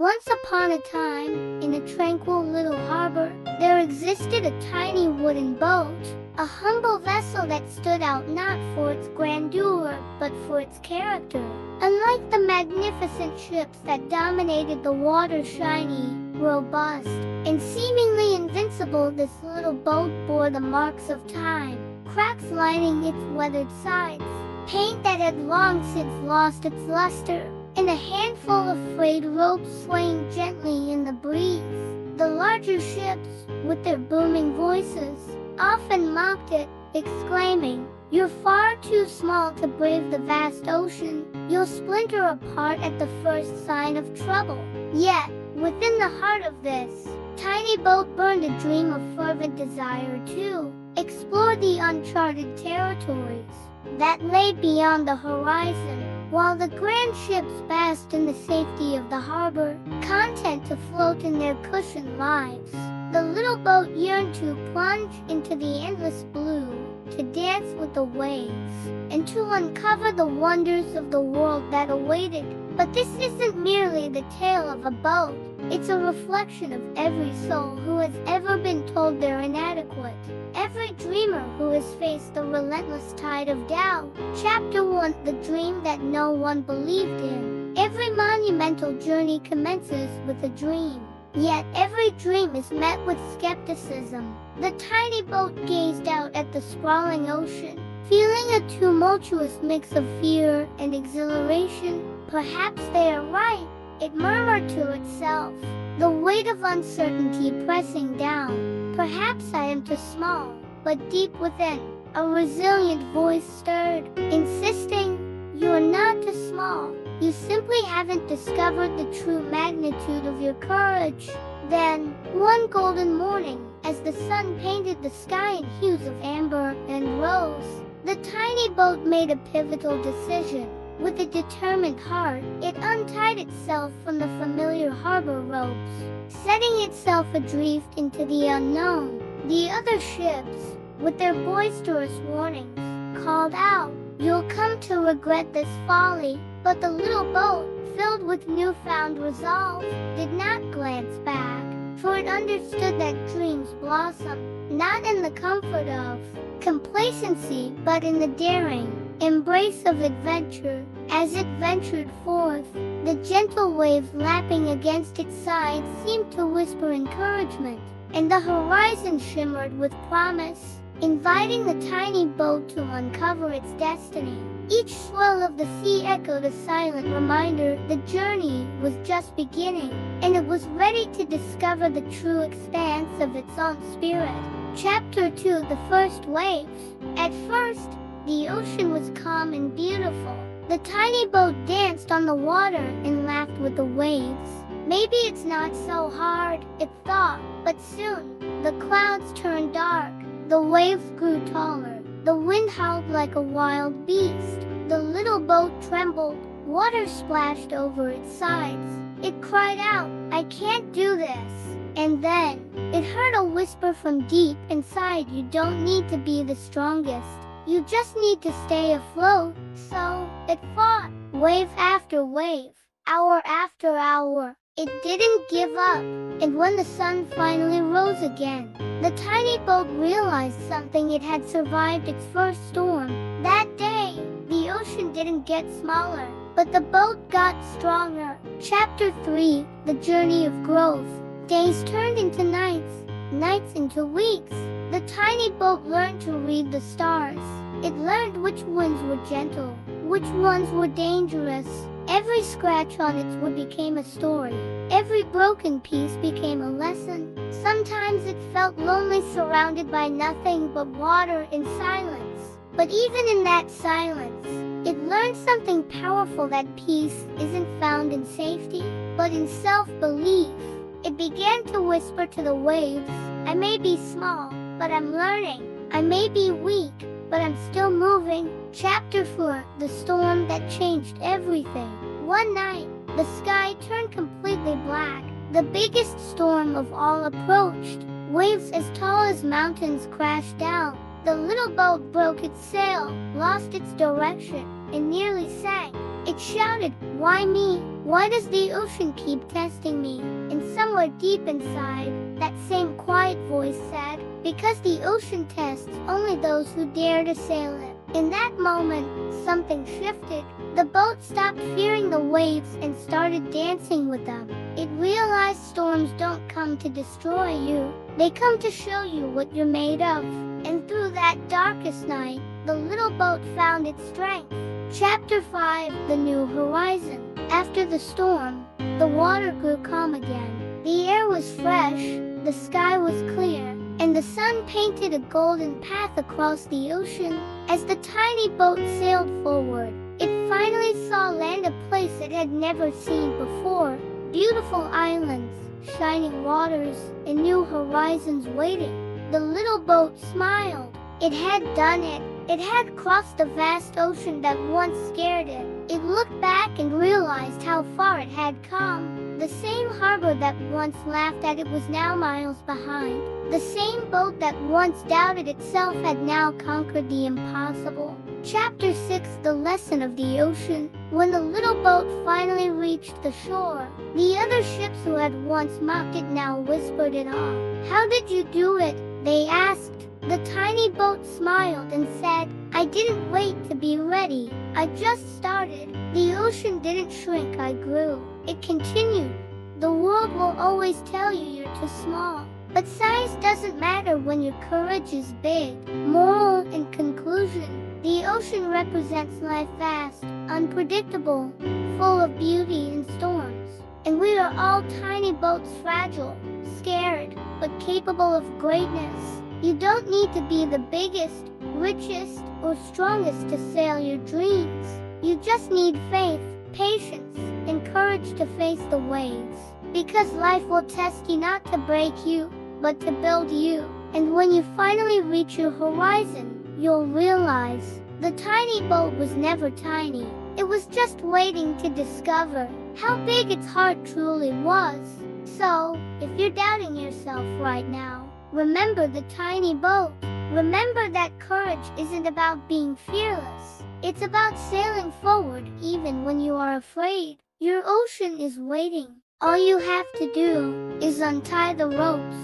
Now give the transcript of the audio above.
Once upon a time, in a tranquil little harbor, there existed a tiny wooden boat, a humble vessel that stood out not for its grandeur, but for its character. Unlike the magnificent ships that dominated the water, shiny, robust, and seemingly invincible, this little boat bore the marks of time, cracks lining its weathered sides, paint that had long since lost its luster, and a handful of frayed ropes swaying gently in the breeze. The larger ships, with their booming voices, often mocked it, exclaiming, "You're far too small to brave the vast ocean. You'll splinter apart at the first sign of trouble." Yet, within the heart of this tiny boat burned a dream of fervent desire to explore the uncharted territories that lay beyond the horizon. While the grand ships basked in the safety of the harbor, content to float in their cushioned lives, the little boat yearned to plunge into the endless blue, to dance with the waves, and to uncover the wonders of the world that awaited. But this isn't merely the tale of a boat, it's a reflection of every soul who has ever been told they're inadequate, every dreamer who has faced the relentless tide of doubt. Chapter 1: The Dream That No One Believed In. Every monumental journey commences with a dream. Yet every dream is met with skepticism. The tiny boat gazed out at the sprawling ocean, feeling a tumultuous mix of fear and exhilaration. "Perhaps they are right," it murmured to itself, the weight of uncertainty pressing down. "Perhaps I am too small." But deep within, a resilient voice stirred, insisting, "You are not too small. You simply haven't discovered the true magnitude of your courage." Then, one golden morning, as the sun painted the sky in hues of amber and rose, the tiny boat made a pivotal decision. With a determined heart, it untied itself from the familiar harbor ropes, setting itself adrift into the unknown. The other ships, with their boisterous warnings, called out, "You'll come to regret this folly." But the little boat, filled with newfound resolve, did not glance back, for it understood that dreams blossom, not in the comfort of complacency, but in the daring embrace of adventure. As it ventured forth, the gentle waves lapping against its sides seemed to whisper encouragement, and the horizon shimmered with promise, inviting the tiny boat to uncover its destiny. Each swell of the sea echoed a silent reminder the journey was just beginning, and it was ready to discover the true expanse of its own spirit. Chapter 2: The First Waves. At first, the ocean was calm and beautiful. The tiny boat danced on the water and laughed with the waves. "Maybe it's not so hard," it thought. But soon, the clouds turned dark, the waves grew taller, the wind howled like a wild beast. The little boat trembled, water splashed over its sides. It cried out, "I can't do this." And then, it heard a whisper from deep inside, "You don't need to be the strongest. You just need to stay afloat." So, it fought, wave after wave, hour after hour. It didn't give up, and when the sun finally rose again, the tiny boat realized something: it had survived its first storm. That day, the ocean didn't get smaller, but the boat got stronger. Chapter 3: The Journey of Growth. Days turned into nights, nights into weeks. The tiny boat learned to read the stars. It learned which ones were gentle, which ones were dangerous. Every scratch on its wood became a story. Every broken piece became a lesson. Sometimes it felt lonely, surrounded by nothing but water and silence. But even in that silence, it learned something powerful: that peace isn't found in safety, but in self-belief. It began to whisper to the waves, "I may be small, but I'm learning. I may be weak, but I'm still moving." Chapter 4: The Storm That Changed Everything. One night, the sky turned completely black. The biggest storm of all approached. Waves as tall as mountains crashed down. The little boat broke its sail, lost its direction, and nearly sank. It shouted, "Why me? Why does the ocean keep testing me? And somewhere deep inside, that same quiet voice said, because the ocean tests only those who dare to sail it. In that moment, something shifted. The boat stopped fearing the waves and started dancing with them. It realized storms don't come to destroy you. They come to show you what you're made of. And through that darkest night, the little boat found its strength. Chapter 5, The New Horizon. After the storm, the water grew calm again. The air was fresh, the sky was clear, and the sun painted a golden path across the ocean. As the tiny boat sailed forward, it finally saw land, a place it had never seen before. Beautiful islands, shining waters, and new horizons waiting. The little boat smiled. It had done it. It had crossed the vast ocean that once scared it. It looked back and realized how far it had come. The same harbor that once laughed at it was now miles behind. The same boat that once doubted itself had now conquered the impossible. Chapter 6, The Lesson of the Ocean. When the little boat finally reached the shore, the other ships who had once mocked it now whispered in awe. "How did you do it?" they asked. The tiny boat smiled and said, "I didn't wait to be ready. I just started. The ocean didn't shrink, I grew." It continued, "The world will always tell you you're too small. But size doesn't matter when your courage is big." Moral and conclusion. The ocean represents life vast, unpredictable, full of beauty and storms. And we are all tiny boats, fragile, scared, but capable of greatness. You don't need to be the biggest, richest, or strongest to sail your dreams. You just need faith, patience, and courage to face the waves. Because life will test you not to break you, but to build you. And when you finally reach your horizon, you'll realize the tiny boat was never tiny. It was just waiting to discover how big its heart truly was. So, if you're doubting yourself right now, remember the tiny boat. Remember that courage isn't about being fearless. It's about sailing forward even when you are afraid. Your ocean is waiting. All you have to do is untie the ropes.